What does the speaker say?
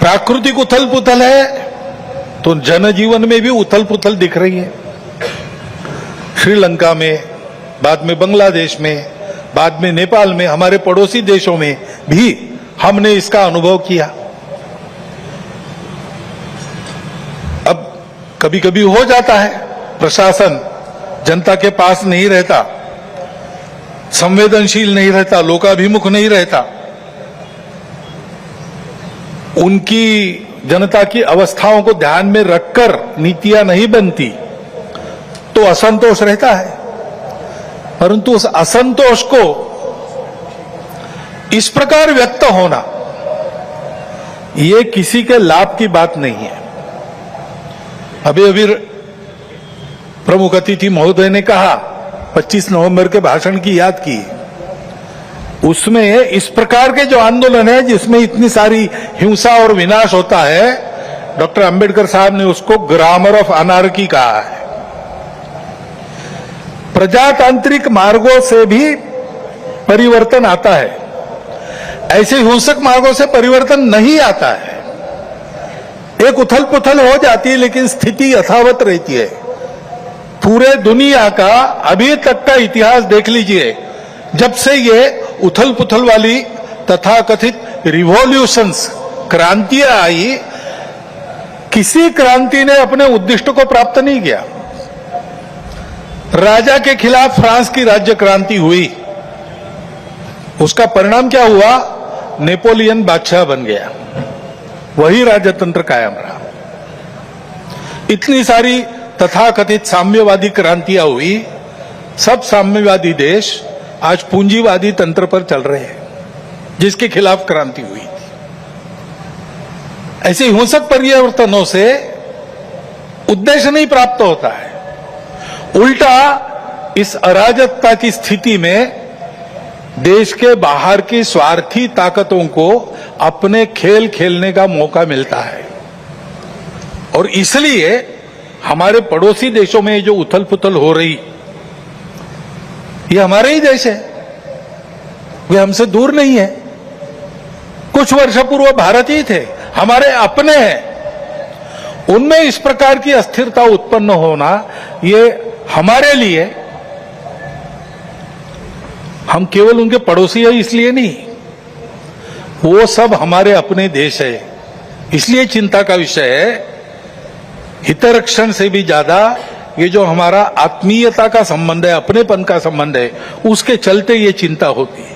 प्राकृतिक उथल पुथल है तो जनजीवन में भी उथल पुथल दिख रही है। श्रीलंका में, बाद में बांग्लादेश में, बाद में नेपाल में, हमारे पड़ोसी देशों में भी हमने इसका अनुभव किया। अब कभी कभी हो जाता है, प्रशासन जनता के पास नहीं रहता, संवेदनशील नहीं रहता, लोकाभिमुख नहीं रहता, उनकी जनता की अवस्थाओं को ध्यान में रखकर नीतियां नहीं बनती तो असंतोष रहता है। परंतु उस असंतोष को इस प्रकार व्यक्त होना, ये किसी के लाभ की बात नहीं है। अभी अभी प्रमुख अतिथि महोदय ने कहा, 25 नवंबर के भाषण की याद की, उसमें इस प्रकार के जो आंदोलन है जिसमें इतनी सारी हिंसा और विनाश होता है, डॉक्टर अंबेडकर साहब ने उसको ग्रामर ऑफ अनार्की कहा है। प्रजातांत्रिक मार्गों से भी परिवर्तन आता है, ऐसे हिंसक मार्गों से परिवर्तन नहीं आता है। एक उथल पुथल हो जाती है लेकिन स्थिति यथावत रहती है। पूरे दुनिया का अभी तक का इतिहास देख लीजिए, जब से ये उथल पुथल वाली तथाकथित रिवॉल्यूशंस, क्रांतियां आई, किसी क्रांति ने अपने उद्दिष्ट को प्राप्त नहीं किया। राजा के खिलाफ फ्रांस की राज्य क्रांति हुई, उसका परिणाम क्या हुआ? नेपोलियन बादशाह बन गया, वही राजतंत्र कायम रहा। इतनी सारी तथाकथित साम्यवादी क्रांतियां हुई, सब साम्यवादी देश आज पूंजीवादी तंत्र पर चल रहे हैं, जिसके खिलाफ क्रांति हुई थी। ऐसे हिंसक परिवर्तनों से उद्देश्य नहीं प्राप्त होता है, उल्टा इस अराजकता की स्थिति में देश के बाहर की स्वार्थी ताकतों को अपने खेल खेलने का मौका मिलता है। और इसलिए हमारे पड़ोसी देशों में जो उथल पुथल हो रही, ये हमारे ही देश है, वे हमसे दूर नहीं है। कुछ वर्ष पूर्व भारत ही थे, हमारे अपने हैं। उनमें इस प्रकार की अस्थिरता उत्पन्न होना, ये हमारे लिए, हम केवल उनके पड़ोसी हैं इसलिए नहीं, वो सब हमारे अपने देश है, इसलिए चिंता का विषय है। हितरक्षण से भी ज्यादा ये जो हमारा आत्मीयता का संबंध है, अपनेपन का संबंध है, उसके चलते ये चिंता होती है।